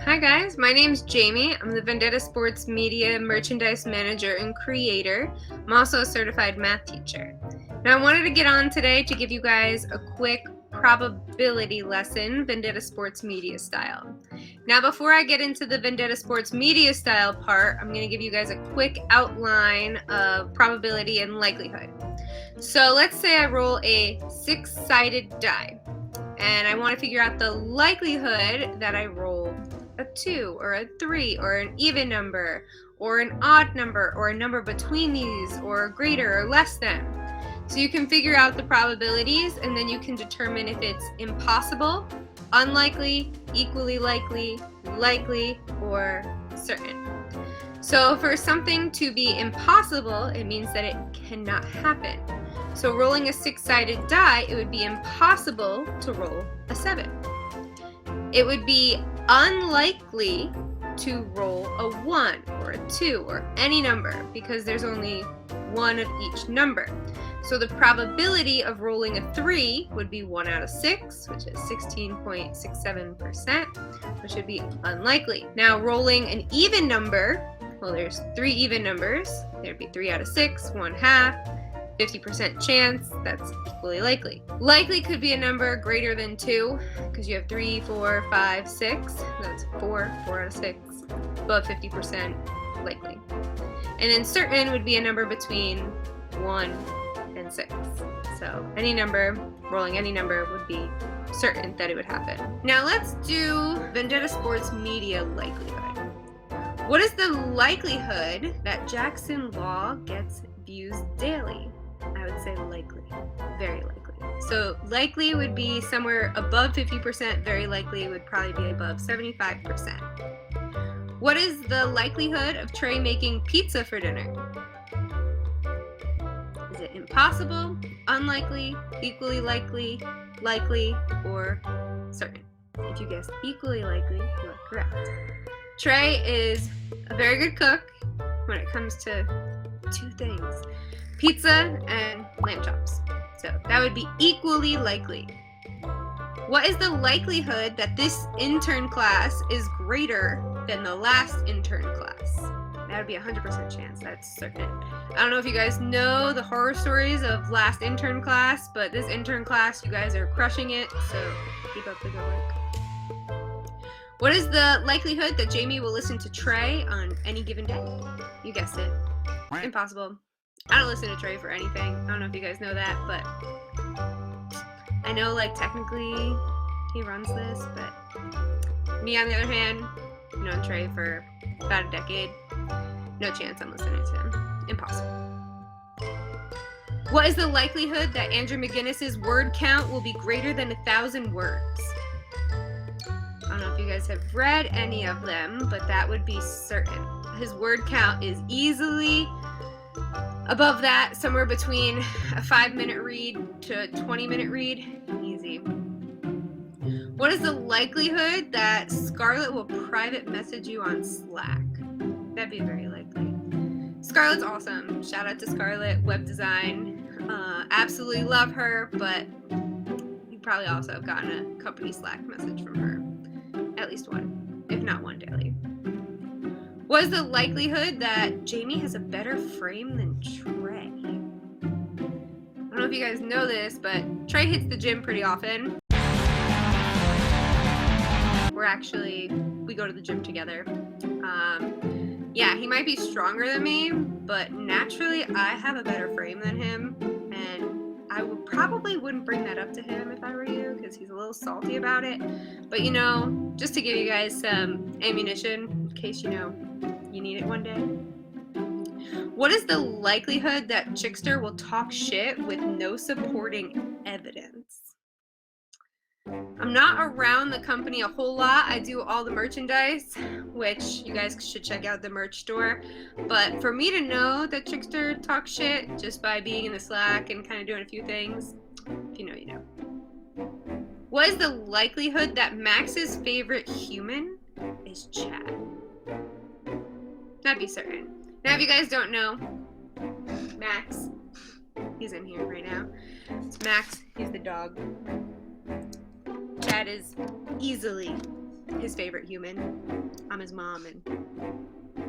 Hi guys, my name's Jamie. I'm the Vendetta Sports Media merchandise manager and creator. I'm also a certified math teacher. Now I wanted to get on today to give you guys a quick probability lesson, Vendetta Sports Media style. Now before I get into the Vendetta Sports Media style part, I'm going to give you guys a quick outline of probability and likelihood. So let's say I roll a 6-sided die, and I want to figure out the likelihood that I roll a 2 or a 3 or an even number or an odd number or a number between these or greater or less than. So you can figure out the probabilities and then you can determine if it's impossible, unlikely, equally likely, likely, or certain. So for something to be impossible, it means that it cannot happen. So rolling a 6-sided die, it would be impossible to roll a 7. It would be unlikely to roll a 1 or a 2 or any number because there's only one of each number. So the probability of rolling a 3 would be 1 out of 6, which is 16.67%, which would be unlikely. Now rolling an even number, well, there's 3 even numbers. There'd be 3 out of 6, 1/2. 50% chance, that's equally likely. Likely could be a number greater than 2, because you have 3, 4, 5, 6. That's 4 out of 6, above 50% likely. And then certain would be a number between 1 and 6. So any number, rolling any number, would be certain that it would happen. Now let's do Vendetta Sports Media likelihood. What is the likelihood that Jackson Law gets views daily? I would say likely, very likely. So likely would be somewhere above 50%, very likely would probably be above 75%. What is the likelihood of Trey making pizza for dinner? Is it impossible, unlikely, equally likely, likely, or certain? If you guessed equally likely, you are correct. Trey is a very good cook when it comes to 2 things: pizza and lamb chops. So that would be equally likely. What is the likelihood that this intern class is greater than the last intern class? That would be 100% chance. That's certain. I don't know if you guys know the horror stories of last intern class, but this intern class, you guys are crushing it, so keep up the good work. What is the likelihood that Jamie will listen to Trey on any given day? You guessed it. Impossible. I don't listen to Trey for anything. I don't know if you guys know that, but I know, like, technically he runs this, but me, on the other hand, I've known Trey for about a decade. No chance I'm listening to him. Impossible. What is the likelihood that Andrew McGinnis's word count will be greater than 1,000 words? I don't know if you guys have read any of them, but that would be certain. His word count is easily above that, somewhere between a 5-minute read to a 20-minute read. Easy. What is the likelihood that Scarlett will private message you on Slack? That'd be very likely. Scarlett's awesome. Shout out to Scarlett, web design. Absolutely love her, but you probably also have gotten a company Slack message from her. At least one, if not one daily. What is the likelihood that Jamie has a better frame than Trey? I don't know if you guys know this, but Trey hits the gym pretty often. We go to the gym together. Yeah, he might be stronger than me, but naturally I have a better frame than him, and I probably wouldn't bring that up to him if I were you, because he's a little salty about it. But just to give you guys some ammunition in case you need it one day. What is the likelihood that Chickster will talk shit with no supporting evidence? I'm not around the company a whole lot. I do all the merchandise, which you guys should check out the merch store. But for me to know that Chickster talks shit just by being in the Slack and kind of doing a few things, if you know, you know. What is the likelihood that Max's favorite human is Chad? That'd be certain. Now, if you guys don't know, Max, he's in here right now. It's Max, he's the dog. Chad is easily his favorite human. I'm his mom, and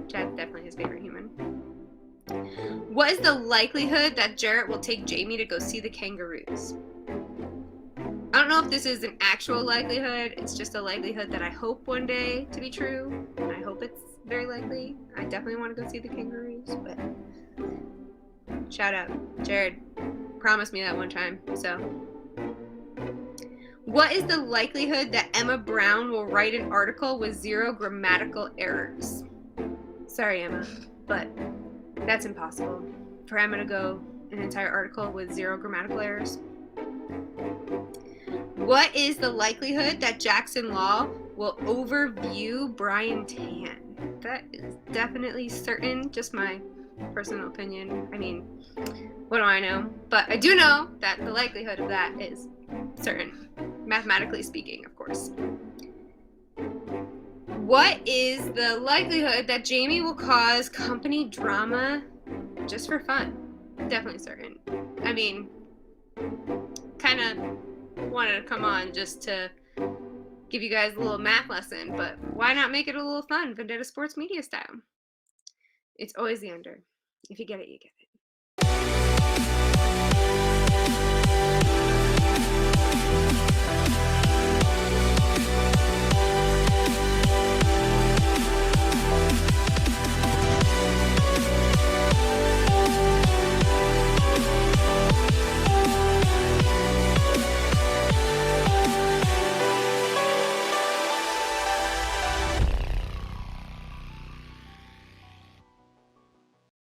Chad's definitely his favorite human. What is the likelihood that Jarrett will take Jamie to go see the kangaroos? I don't know if this is an actual likelihood. It's just a likelihood that I hope one day to be true. And I hope it's very likely. I definitely want to go see the kangaroos, but shout out. Jared promised me that one time, so. What is the likelihood that Emma Brown will write an article with 0 grammatical errors? Sorry, Emma, but that's impossible. For Emma to go an entire article with 0 grammatical errors. What is the likelihood that Jackson Law will overview Bryan Tann? That is definitely certain, just my personal opinion. I mean, what do I know? But I do know that the likelihood of that is certain, mathematically speaking, of course. What is the likelihood that Jamie will cause company drama just for fun? Definitely certain. I mean, kind of wanted to come on just to give you guys a little math lesson, but why not make it a little fun, Vendetta Sports Media style? It's always the under. If you get it, you get it.